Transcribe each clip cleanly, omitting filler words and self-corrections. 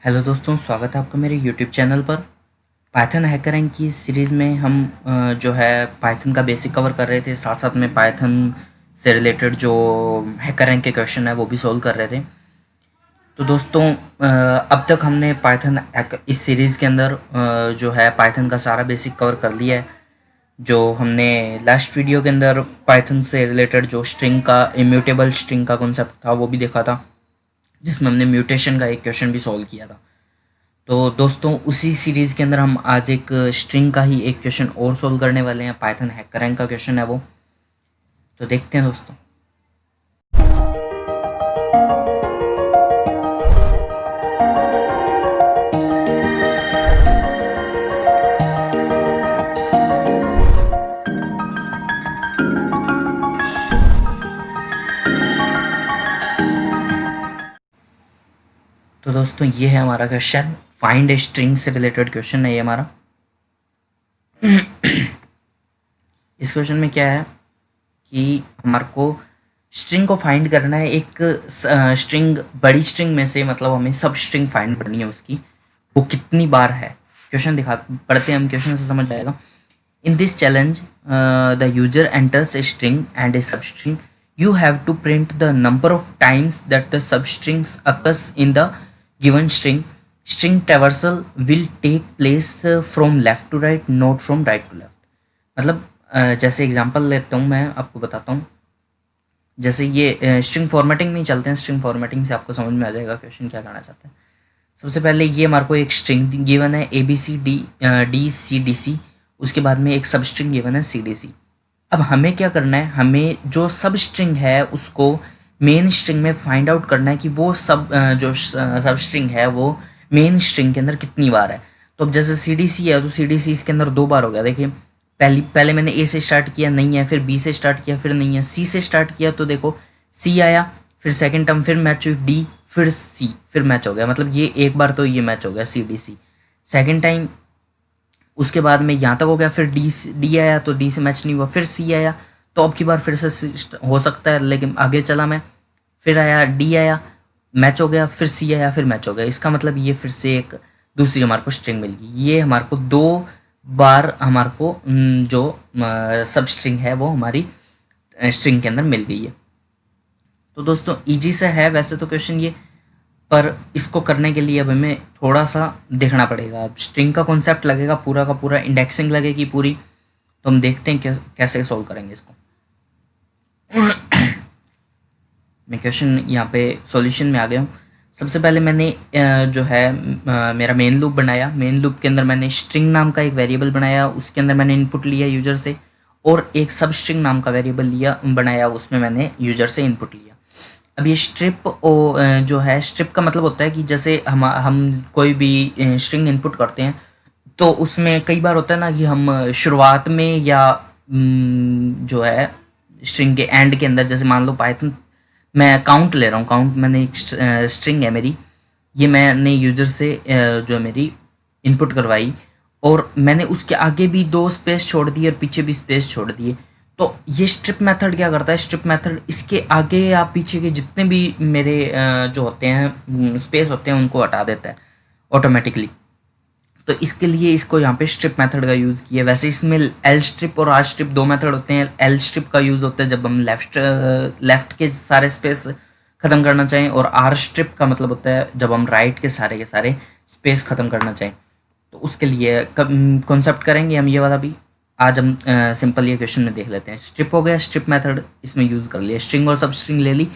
Hello दोस्तों, स्वागत है आपका मेरे यूट्यूब चैनल पर। पाइथन हैकर रैंक की सीरीज़ में हम जो है पाइथन का बेसिक कवर कर रहे थे, साथ साथ में पाइथन से रिलेटेड जो हैकर रैंक के क्वेश्चन है वो भी सॉल्व कर रहे थे। तो दोस्तों, अब तक हमने पाइथन इस सीरीज़ के अंदर जो है पाइथन का सारा बेसिक कवर कर लिया है। जो हमने लास्ट वीडियो के अंदर पाइथन से रिलेटेड जो स्ट्रिंग का इम्यूटेबल स्ट्रिंग का कॉन्सेप्ट था वो भी देखा था, जिसमें हमने म्यूटेशन का एक क्वेश्चन भी सॉल्व किया था। तो दोस्तों, उसी सीरीज़ के अंदर हम आज एक स्ट्रिंग का ही एक क्वेश्चन और सोल्व करने वाले हैं। पाइथन हैकर रैंक का क्वेश्चन है वो। तो देखते हैं दोस्तों। तो दोस्तों, ये है हमारा क्वेश्चन। फाइंड ए स्ट्रिंग से रिलेटेड क्वेश्चन है ये हमारा। इस क्वेश्चन में क्या है कि हमारे को स्ट्रिंग को फाइंड करना है। एक स्ट्रिंग, बड़ी स्ट्रिंग में से मतलब हमें सब स्ट्रिंग फाइंड करनी है, उसकी वो कितनी बार है। क्वेश्चन पढ़ते हैं हम, क्वेश्चन से समझ आएगा। In this challenge the user enters a string and ए सब string. You have to print the number of times that the substrings occurs in the given string. String traversal will take place from left to right, not from right to left. मतलब जैसे example लेता हूँ, मैं आपको बताता हूँ। जैसे ये स्ट्रिंग फॉर्मेटिंग में ही चलते हैं। स्ट्रिंग फॉर्मेटिंग से आपको समझ में आ जाएगा क्वेश्चन क्या करना चाहते हैं। सबसे पहले ये हमारे को एक स्ट्रिंग गिवन है ABCD उसके बाद में एक सब स्ट्रिंग गिवन है CDC। अब हमें क्या करना है, हमें जो सब स्ट्रिंग है उसको मेन स्ट्रिंग में फाइंड आउट करना है कि वो जो सब स्ट्रिंग है वो मेन स्ट्रिंग के अंदर कितनी बार है। तो अब जैसे CDC है तो CDC इसके अंदर 2 बार हो गया। देखिए, पहले मैंने A से स्टार्ट किया, नहीं है, फिर B से स्टार्ट किया, फिर नहीं है, C से स्टार्ट किया तो देखो C आया, फिर सेकेंड टर्म फिर मैच हुई D, फिर C, फिर मैच हो गया। मतलब ये एक बार तो ये मैच हो गया CDC। सेकेंड टाइम उसके बाद में यहाँ तक हो गया, फिर डी आया तो डी से मैच नहीं हुआ, फिर C आया तो अब की बार फिर से हो सकता है, लेकिन आगे चला मैं, फिर आया D आया, मैच हो गया, फिर C आया, फिर मैच हो गया। इसका मतलब ये फिर से एक दूसरी हमारे को स्ट्रिंग मिल गई। ये हमारे को 2 बार हमारे को जो सब स्ट्रिंग है वो हमारी स्ट्रिंग के अंदर मिल गई है। तो दोस्तों, ईजी से है वैसे तो क्वेश्चन ये, पर इसको करने के लिए अब हमें थोड़ा सा देखना पड़ेगा। अब स्ट्रिंग का कॉन्सेप्ट लगेगा पूरा का पूरा, इंडेक्सिंग लगेगी पूरी। तो हम देखते हैं कैसे सॉल्व करेंगे इसको। मैं क्वेश्चन यहाँ पे सॉल्यूशन में आ गया हूँ। सबसे पहले मैंने जो है मेरा मेन लूप बनाया। मेन लूप के अंदर मैंने स्ट्रिंग नाम का एक वेरिएबल बनाया, उसके अंदर मैंने इनपुट लिया यूजर से, और एक सब स्ट्रिंग नाम का वेरिएबल बनाया, उसमें मैंने यूजर से इनपुट लिया। अब ये स्ट्रिप जो है, स्ट्रिप का मतलब होता है कि जैसे हम कोई भी स्ट्रिंग इनपुट करते हैं तो उसमें कई बार होता है ना कि हम शुरुआत में या जो है स्ट्रिंग के एंड के अंदर, जैसे मान लो पाइथन मैं काउंट ले रहा हूँ, काउंट मैंने एक स्ट्रिंग है मेरी, ये मैंने यूजर से जो है मेरी इनपुट करवाई, और मैंने उसके आगे भी 2 स्पेस छोड़ दिए और पीछे भी स्पेस छोड़ दिए। तो ये स्ट्रिप मेथड क्या करता है, स्ट्रिप मेथड इसके आगे या पीछे के जितने भी मेरे जो होते हैं स्पेस होते हैं उनको हटा देता है ऑटोमेटिकली। तो इसके लिए इसको यहाँ पे स्ट्रिप मेथड का यूज़ किया। वैसे इसमें एल स्ट्रिप और आर स्ट्रिप 2 मेथड होते हैं। एल स्ट्रिप का यूज़ होता है जब हम लेफ्ट के सारे स्पेस ख़त्म करना चाहें, और आर स्ट्रिप का मतलब होता है जब हम राइट के सारे स्पेस ख़त्म करना चाहें। तो उसके लिए कॉन्सेप्ट करेंगे हम ये वाला भी। आज हम सिंपल ये क्वेश्चन में देख लेते हैं। स्ट्रिप हो गया, स्ट्रिप मेथड इसमें यूज़ कर लिया, स्ट्रिंग और सब स्ट्रिंग ले ली।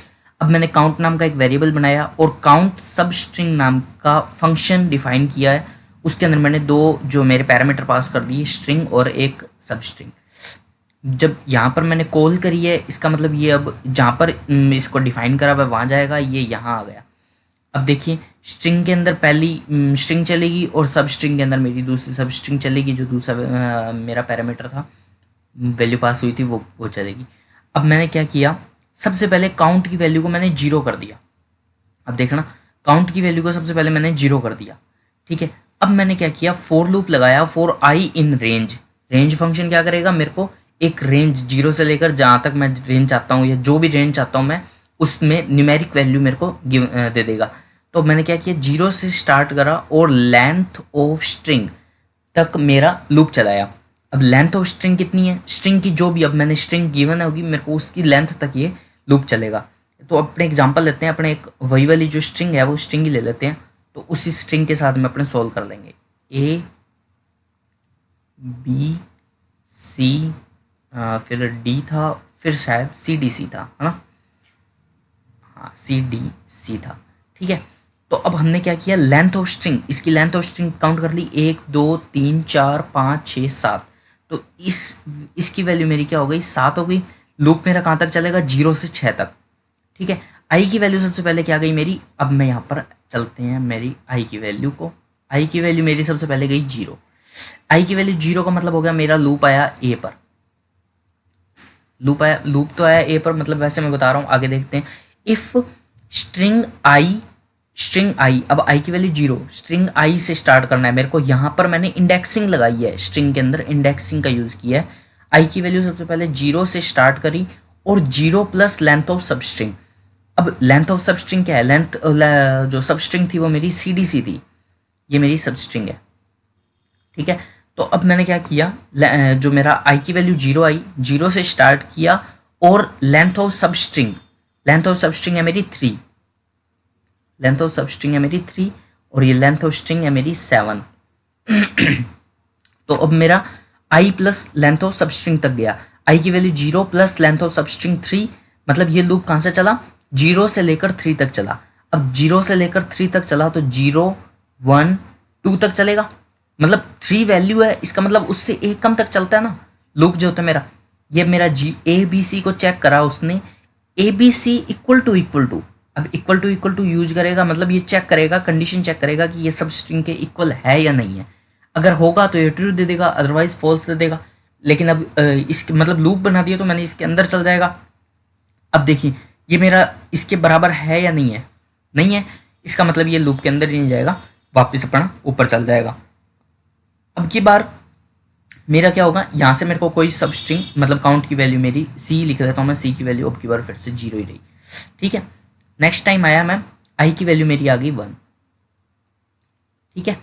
अब मैंने काउंट नाम का एक वेरिएबल बनाया और काउंट सब स्ट्रिंग नाम का फंक्शन डिफाइन किया है। उसके अंदर मैंने 2 जो मेरे पैरामीटर पास कर दिए, स्ट्रिंग और एक सब स्ट्रिंग। जब यहाँ पर मैंने कॉल करी है, इसका मतलब ये अब जहाँ पर इसको डिफाइन करा हुआ वहाँ जाएगा, ये यहाँ आ गया। अब देखिए, स्ट्रिंग के अंदर पहली स्ट्रिंग चलेगी और सब स्ट्रिंग के अंदर मेरी दूसरी सब स्ट्रिंग चलेगी, जो दूसरा मेरा पैरामीटर था, वैल्यू पास हुई थी वो चलेगी। अब मैंने क्या किया, सबसे पहले काउंट की वैल्यू को मैंने 0 कर दिया। अब देखना, काउंट की वैल्यू को सबसे पहले मैंने 0 कर दिया, ठीक है। अब मैंने क्या किया, फॉर लूप लगाया for I in range. Range function क्या करेगा, मेरे को एक रेंज 0 से लेकर जहाँ तक मैं रेंज चाहता हूँ या जो भी रेंज चाहता हूँ मैं, उसमें न्यूमेरिक वैल्यू मेरे को दे देगा। तो मैंने क्या किया, 0 से स्टार्ट करा और लेंथ ऑफ स्ट्रिंग तक मेरा लूप चलाया। अब लेंथ ऑफ स्ट्रिंग कितनी है, स्ट्रिंग की जो भी अब मैंने स्ट्रिंग गिवन होगी मेरे को उसकी लेंथ तक ये लूप चलेगा। तो अपने एग्जांपल लेते हैं, अपने एक वही वाली जो स्ट्रिंग है वो स्ट्रिंग ही ले लेते हैं। तो उसी स्ट्रिंग के साथ में अपने सोल्व कर लेंगे। ए बी सी फिर डी था, फिर शायद सी डी सी था, है ना, हाँ सी डी सी था। ठीक है, तो अब हमने क्या किया, लेंथ ऑफ स्ट्रिंग, इसकी लेंथ ऑफ स्ट्रिंग काउंट कर ली, 1 2 3 4 5 6 7। तो इसकी वैल्यू मेरी क्या हो गई, 7 हो गई। लूप मेरा कहाँ तक चलेगा, 0 से 6 तक। ठीक है, आई की वैल्यू सबसे पहले क्या गई मेरी, अब मैं यहाँ पर चलते हैं मेरी आई की वैल्यू को। आई की वैल्यू मेरी सबसे पहले गई 0। आई की वैल्यू 0 का मतलब हो गया मेरा लूप आया ए पर, लूप आया, लूप तो आया ए पर, मतलब वैसे मैं बता रहा हूँ, आगे देखते हैं। इफ स्ट्रिंग आई, अब आई की वैल्यू 0, स्ट्रिंग आई से स्टार्ट करना है मेरे को। यहाँ पर मैंने इंडेक्सिंग लगाई है, स्ट्रिंग के अंदर इंडेक्सिंग का यूज किया है। आई की वैल्यू सबसे पहले 0 से स्टार्ट करी और 0 प्लस लेंथ ऑफ सब स्ट्रिंग। अब लेंथ ऑफ सब स्ट्रिंग क्या है, लेंथ जो सब स्ट्रिंग थी वो मेरी सी डी सी थी, ये मेरी सब स्ट्रिंग है। ठीक है, तो अब मैंने क्या किया, जो मेरा आई की वैल्यू 0 आई, 0 से स्टार्ट किया और लेंथ ऑफ सब स्ट्रिंग, लेंथ ऑफ सब स्ट्रिंग है मेरी 3, लेंथ ऑफ सब स्ट्रिंग है मेरी 3 और ये लेंथ ऑफ स्ट्रिंग है मेरी 7। तो अब मेरा i plus length of substring तक गया। आई की value 0 plus length of substring 3, मतलब ये लूप कहाँ से चला, 0 से लेकर 3 तक चला। अब 0 से लेकर 3 तक चला तो 0 1 2 तक चलेगा, मतलब 3 वैल्यू है, इसका मतलब उससे एक कम तक चलता है ना लूप जो होता है मेरा। ये मेरा ए बी सी को चेक करा उसने, A B C equal to, अब इक्वल टू यूज करेगा, मतलब ये चेक करेगा, कंडीशन चेक करेगा कि ये सब स्ट्रिंग के इक्वल है या नहीं है। अगर होगा तो ये ट्रू दे देगा, अदरवाइज फॉल्स दे देगा। लेकिन अब इसके मतलब लूप बना दिया तो मैंने इसके अंदर चल जाएगा। अब देखिए ये मेरा इसके बराबर है या नहीं है, नहीं है, इसका मतलब ये लूप के अंदर ही नहीं जाएगा, वापस अपना ऊपर चल जाएगा। अब की बार मेरा क्या होगा, यहाँ से मेरे को कोई सब स्ट्रिंग मतलब काउंट की वैल्यू मेरी सी लिख देता हूँ मैं, सी की वैल्यू अब की बार फिर से 0 ही रही। ठीक है, नेक्स्ट टाइम आया मैं, आई की वैल्यू मेरी आ गई 1। ठीक है,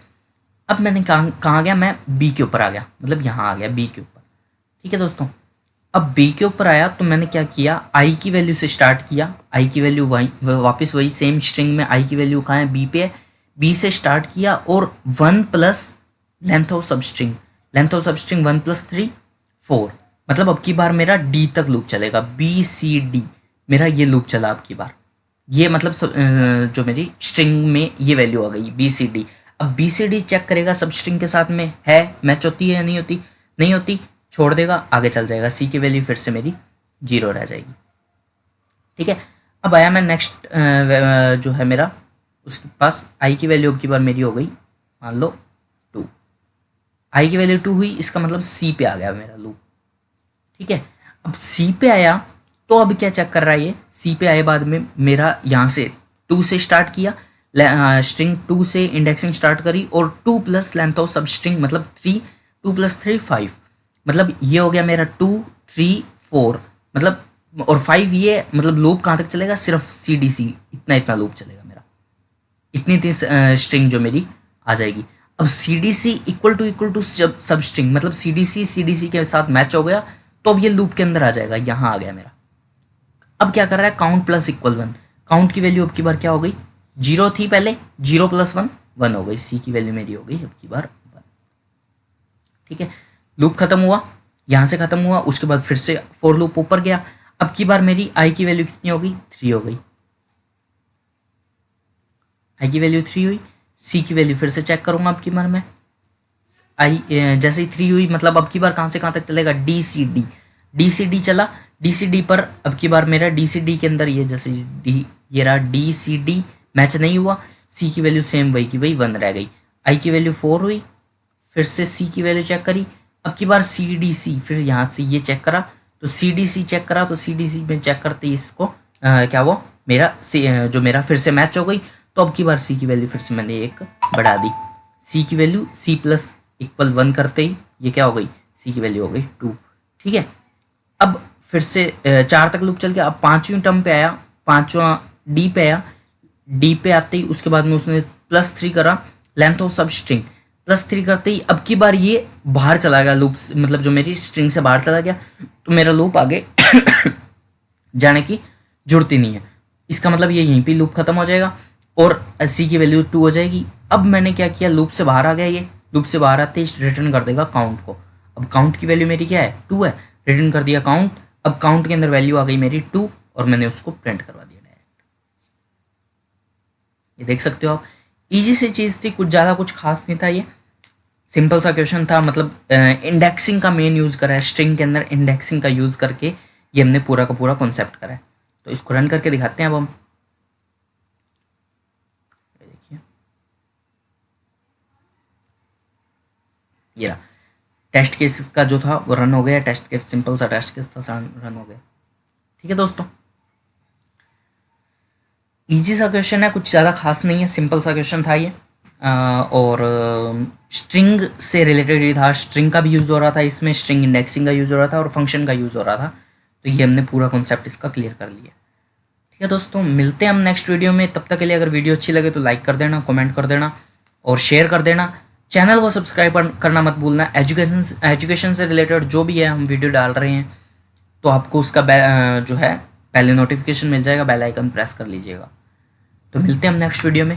अब मैंने कहाँ गया, मैं बी के ऊपर आ गया, मतलब यहाँ आ गया बी के ऊपर। ठीक है दोस्तों, अब बी के ऊपर आया तो मैंने क्या किया, आई की वैल्यू से स्टार्ट किया, आई की वैल्यू वापस वही सेम स्ट्रिंग में आई की वैल्यू कहाँ है, बी पे है, बी से स्टार्ट किया और 1 प्लस लेंथ ऑफ सब स्ट्रिंग, लेंथ ऑफ सब स्ट्रिंग 1 प्लस 3 4, मतलब अब की बार मेरा डी तक लूप चलेगा, बी सी डी मेरा ये लूप चला अब की बार। ये मतलब जो मेरी स्ट्रिंग में ये वैल्यू आ गई बी सी डी। अब बी सी डी चेक करेगा सब स्ट्रिंग के साथ में है, मैच होती है या नहीं होती, नहीं होती, छोड़ देगा, आगे चल जाएगा, सी की वैल्यू फिर से मेरी 0 रह जाएगी। ठीक है, अब आया मैं नेक्स्ट जो है मेरा, उसके पास आई की वैल्यू अब की बार मेरी हो गई मान लो 2, आई की वैल्यू 2 हुई, इसका मतलब सी पे आ गया मेरा लूप। ठीक है, अब सी पे आया तो अब क्या चेक कर रहा है ये, सी पे आए बाद में मेरा यहाँ से 2 से स्टार्ट किया, स्ट्रिंग 2 से इंडेक्सिंग स्टार्ट करी और 2 plus length of substring मतलब 3, 2 प्लस 3 5, मतलब ये हो गया मेरा 2 3 4, मतलब और 5 ये, मतलब लूप कहाँ तक चलेगा, सिर्फ सी डी सी इतना लूप चलेगा मेरा, इतनी स्ट्रिंग जो मेरी आ जाएगी। अब C D C equal to substring, मतलब सी डी सी के साथ मैच हो गया तो अब ये लूप के अंदर आ जाएगा, यहाँ आ गया मेरा। अब क्या कर रहा है, काउंट प्लस इक्वल 1, काउंट की वैल्यू अब की बार क्या हो गई, 0 थी पहले, 0 प्लस 1 1 हो गई, सी की वैल्यू मेरी हो गई अब की बार 1। ठीक है, लूप खत्म हुआ, यहाँ से खत्म हुआ, उसके बाद फिर से फॉर लूप ऊपर गया। अब की बार मेरी आई की वैल्यू कितनी हो गई, 3 हो गई, आई की वैल्यू 3 हुई। सी की वैल्यू फिर से चेक करूंगा अब की बार मैं, आई जैसे ही 3 हुई, मतलब अब की बार कहाँ से कहाँ तक चलेगा, डी सी डी चला, डी सी डी पर अब की बार मेरा डी सी डी के अंदर ये जैसे डी, ये रहा डी सी डी, मैच नहीं हुआ, सी की वैल्यू सेम वही की वही 1 रह गई, आई की वैल्यू 4 हुई, फिर से सी की वैल्यू चेक करी, अब की बार सी डी सी, फिर यहाँ से ये चेक करा तो सी डी सी चेक करा, तो सी डी सी में चेक करते ही इसको क्या वो मेरा जो मेरा फिर से मैच हो गई। तो अब की बार सी की वैल्यू फिर से मैंने एक बढ़ा दी, सी की वैल्यू सी प्लस इक्वल 1 करते ही ये क्या हो गई, सी की वैल्यू हो गई 2। ठीक है, अब फिर से 4 तक लूप चल गया। अब 5वीं टर्म पे आया, 5वां डी पे आया, डी पे आते ही उसके बाद में उसने +3 करा, लेंथ ऑफ सब स्ट्रिंग +3 करते ही अब की बार ये बाहर चला गया लूप, मतलब जो मेरी स्ट्रिंग से बाहर चला गया, तो मेरा लूप आगे जाने की जरूरत ही नहीं है। इसका मतलब ये यहीं पे लूप खत्म हो जाएगा और सी की वैल्यू 2 हो जाएगी। अब मैंने क्या किया, लूप से बाहर आ गया, ये लूप से बाहर आते ही रिटर्न कर देगा काउंट को। अब काउंट की वैल्यू मेरी क्या है, 2 है, रिटर्न कर दिया काउंट। अब काउंट के अंदर वैल्यू आ गई मेरी 2 और मैंने उसको प्रिंट करवा दिया डायरेक्ट। ये देख सकते हो आप, इजी सी चीज़ थी, कुछ ज़्यादा कुछ खास नहीं था, ये सिंपल सा क्वेश्चन था। मतलब इंडेक्सिंग का मेन यूज़ करा है, स्ट्रिंग के अंदर इंडेक्सिंग का यूज़ करके ये हमने पूरा का पूरा कॉन्सेप्ट करा है। तो इसको रन करके दिखाते हैं अब हम। देखिए ये रहा, टेस्ट केस का जो था वो रन हो गया, टेस्ट केस सिंपल सा टेस्ट केस था, रन हो गया। ठीक है दोस्तों, इजी सा क्वेश्चन है, कुछ ज़्यादा खास नहीं है, सिंपल सा क्वेश्चन था ये। और स्ट्रिंग से रिलेटेड ही था, स्ट्रिंग का भी यूज़ हो रहा था इसमें, स्ट्रिंग इंडेक्सिंग का यूज़ हो रहा था और फंक्शन का यूज़ हो रहा था। तो ये हमने पूरा कॉन्सेप्ट इसका क्लियर कर लिया। ठीक है दोस्तों, मिलते हैं हम नेक्स्ट वीडियो में। तब तक के लिए अगर वीडियो अच्छी लगे तो लाइक कर देना, कमेंट कर देना और शेयर कर देना। चैनल को सब्सक्राइब करना मत भूलना। एजुकेशन से रिलेटेड जो भी है हम वीडियो डाल रहे हैं तो आपको उसका जो है पहले नोटिफिकेशन मिल जाएगा, बेल आइकन प्रेस कर लीजिएगा। तो मिलते हैं हम नेक्स्ट वीडियो में।